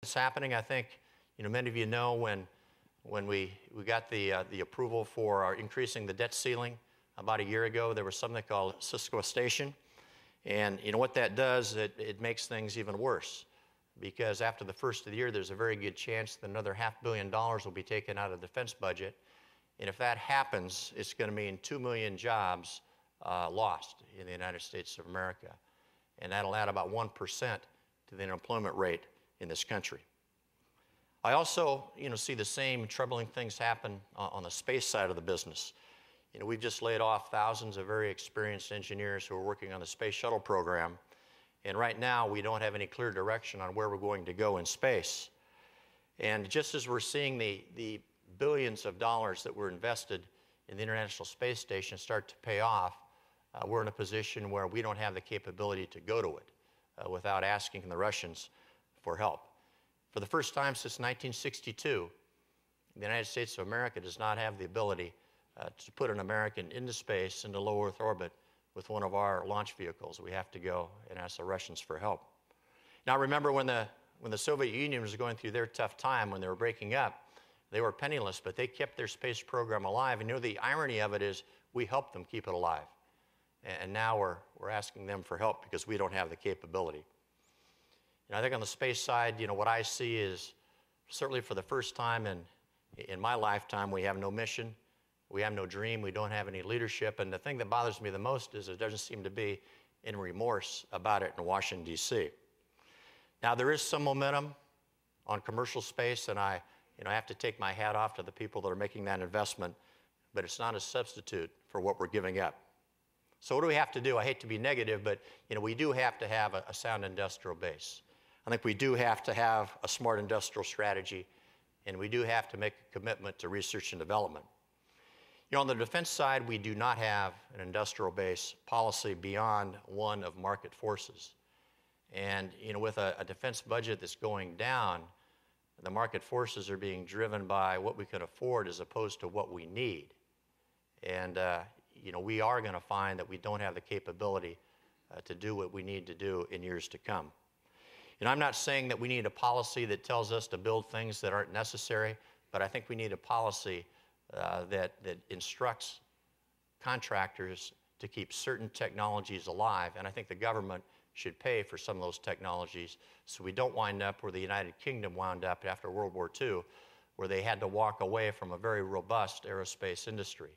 It's happening. I think, many of you know when we got the approval for our increasing the debt ceiling about a year ago, there was something called sequestration. And what that does, it makes things even worse. Because after the first of the year, there's a very good chance that another $500 million will be taken out of the defense budget. And if that happens, it's going to mean 2 million jobs lost in the United States of America. And that'll add about 1% to the unemployment rate in this country. I also, see the same troubling things happen on the space side of the business. We've just laid off thousands of very experienced engineers who are working on the space shuttle program. And right now, we don't have any clear direction on where we're going to go in space. And just as we're seeing the billions of dollars that were invested in the International Space Station start to pay off, we're in a position where we don't have the capability to go to it without asking the Russians for help. For the first time since 1962, the United States of America does not have the ability to put an American into space, into low Earth orbit, with one of our launch vehicles. We have to go and ask the Russians for help. Now remember when the Soviet Union was going through their tough time, when they were breaking up, they were penniless, but they kept their space program alive. And the irony of it is we helped them keep it alive. And now we're asking them for help because we don't have the capability. And I think on the space side, what I see is certainly for the first time in my lifetime, we have no mission, we have no dream, we don't have any leadership. And the thing that bothers me the most is there doesn't seem to be any remorse about it in Washington, D.C. Now, there is some momentum on commercial space, and I have to take my hat off to the people that are making that investment, but it's not a substitute for what we're giving up. So what do we have to do? I hate to be negative, but we do have to have a sound industrial base. I think we do have to have a smart industrial strategy, and we do have to make a commitment to research and development. On the defense side, we do not have an industrial base policy beyond one of market forces. And with a defense budget that's going down, the market forces are being driven by what we can afford as opposed to what we need. And we are going to find that we don't have the capability to do what we need to do in years to come. I'm not saying that we need a policy that tells us to build things that aren't necessary, but I think we need a policy that instructs contractors to keep certain technologies alive, and I think the government should pay for some of those technologies so we don't wind up where the United Kingdom wound up after World War II, where they had to walk away from a very robust aerospace industry.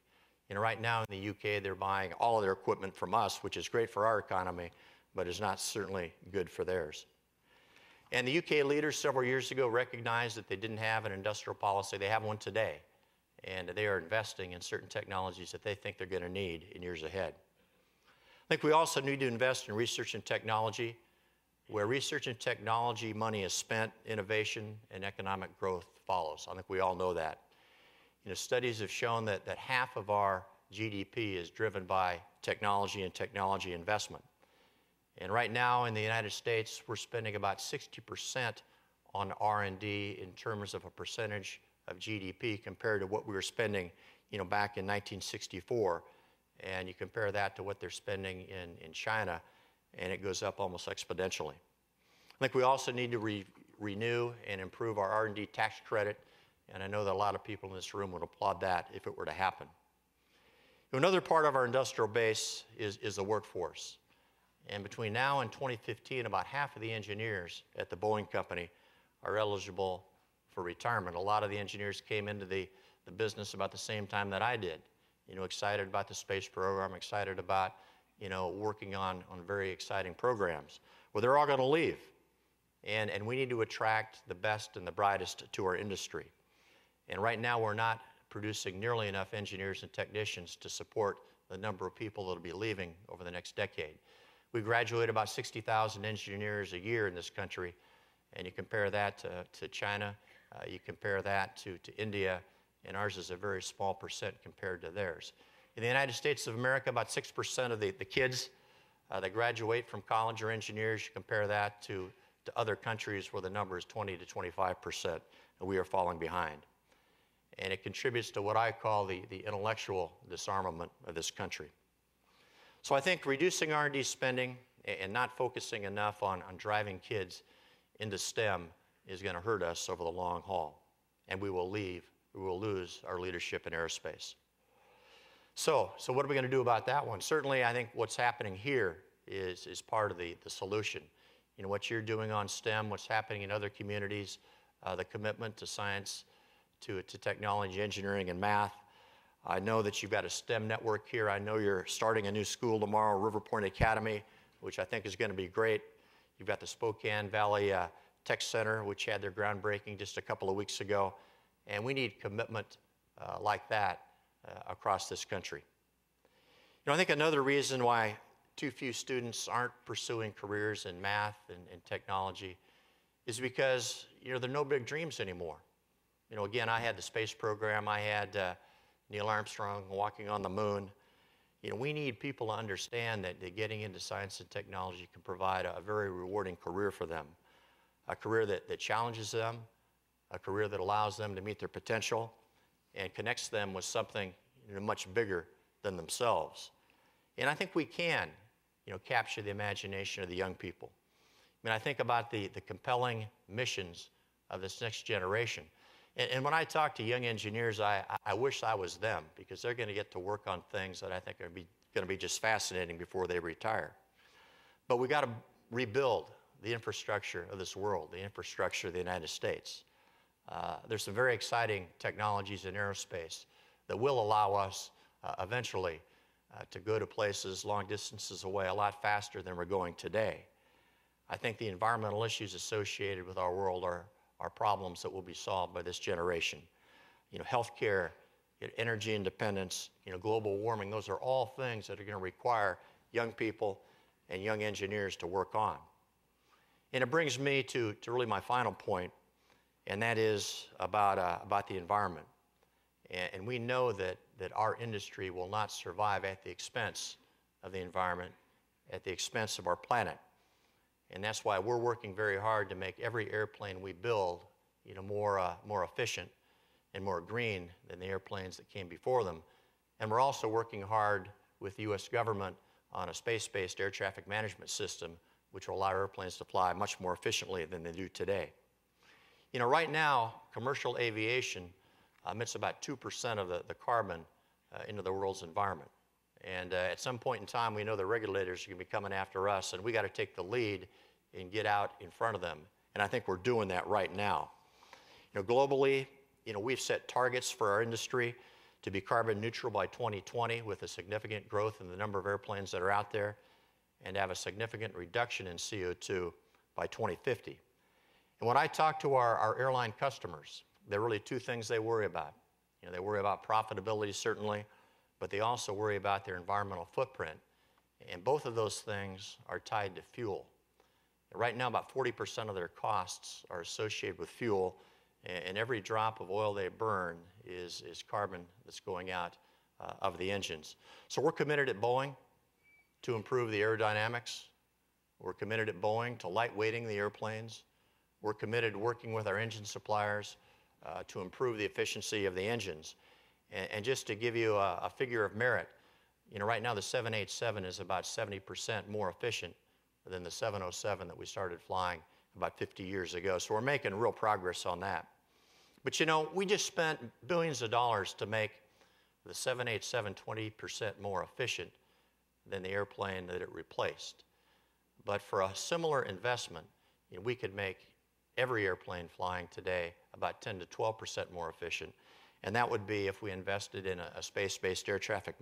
Right now in the UK, they're buying all of their equipment from us, which is great for our economy, but is not certainly good for theirs. And the UK leaders several years ago recognized that they didn't have an industrial policy. They have one today, and they are investing in certain technologies that they think they're going to need in years ahead. I think we also need to invest in research and technology. Where research and technology money is spent, innovation and economic growth follows. I think we all know that. Studies have shown that half of our GDP is driven by technology and technology investment. And right now in the United States, we're spending about 60% on R&D in terms of a percentage of GDP compared to what we were spending, back in 1964. And you compare that to what they're spending in China, and it goes up almost exponentially. I think we also need to renew and improve our R&D tax credit, and I know that a lot of people in this room would applaud that if it were to happen. Another part of our industrial base is the workforce. And between now and 2015, about half of the engineers at the Boeing company are eligible for retirement. A lot of the engineers came into the business about the same time that I did. Excited about the space program, excited about, working on very exciting programs. Well, they're all going to leave. And we need to attract the best and the brightest to our industry. And right now, we're not producing nearly enough engineers and technicians to support the number of people that will be leaving over the next decade. We graduate about 60,000 engineers a year in this country, and you compare that to China, you compare that to India, and ours is a very small percent compared to theirs. In the United States of America, about 6% of the kids that graduate from college are engineers. You compare that to other countries where the number is 20 to 25%, and we are falling behind. And it contributes to what I call the intellectual disarmament of this country. So I think reducing R&D spending and not focusing enough on driving kids into STEM is going to hurt us over the long haul, and we will lose our leadership in aerospace. So what are we going to do about that one? Certainly, I think what's happening here is part of the solution. You know, what you're doing on STEM, what's happening in other communities, the commitment to science, to technology, engineering, and math. I know that you've got a STEM network here. I know you're starting a new school tomorrow, River Point Academy, which I think is going to be great. You've got the Spokane Valley Tech Center, which had their groundbreaking just a couple of weeks ago. And we need commitment like that across this country. You know, I think another reason why too few students aren't pursuing careers in math and technology is because, you know, there are no big dreams anymore. You know, again, I had the space program. I had Neil Armstrong walking on the moon. You know, we need people to understand that getting into science and technology can provide a very rewarding career for them, a career that challenges them, a career that allows them to meet their potential and connects them with something, you know, much bigger than themselves. And I think we can, you know, capture the imagination of the young people. I mean, I think about the compelling missions of this next generation. And when I talk to young engineers, I wish I was them, because they're going to get to work on things that I think are going to be just fascinating before they retire. But we got to rebuild the infrastructure of this world, the infrastructure of the United States. There's some very exciting technologies in aerospace that will allow us eventually to go to places long distances away a lot faster than we're going today. I think the environmental issues associated with our world are problems that will be solved by this generation. You know, healthcare, energy independence, you know, global warming, those are all things that are going to require young people and young engineers to work on. And it brings me to really my final point, and that is about the environment. And we know that our industry will not survive at the expense of the environment, at the expense of our planet. And that's why we're working very hard to make every airplane we build, you know, more efficient and more green than the airplanes that came before them. And we're also working hard with the U.S. government on a space-based air traffic management system, which will allow airplanes to fly much more efficiently than they do today. You know, right now, commercial aviation emits about 2% of the carbon into the world's environment. And at some point in time, we know the regulators are going to be coming after us, and we got to take the lead and get out in front of them. And I think we're doing that right now. You know, globally, you know, we've set targets for our industry to be carbon neutral by 2020, with a significant growth in the number of airplanes that are out there, and have a significant reduction in CO2 by 2050. And when I talk to our airline customers, there are really two things they worry about. You know, they worry about profitability, certainly, but they also worry about their environmental footprint. And both of those things are tied to fuel. Right now, about 40% of their costs are associated with fuel, and every drop of oil they burn is carbon that's going out of the engines. So we're committed at Boeing to improve the aerodynamics. We're committed at Boeing to lightweighting the airplanes. We're committed to working with our engine suppliers to improve the efficiency of the engines. And just to give you a figure of merit, you know, right now the 787 is about 70% more efficient than the 707 that we started flying about 50 years ago. So we're making real progress on that. But you know, we just spent billions of dollars to make the 787 20% more efficient than the airplane that it replaced. But for a similar investment, you know, we could make every airplane flying today about 10 to 12% more efficient. And that would be if we invested in a space-based air traffic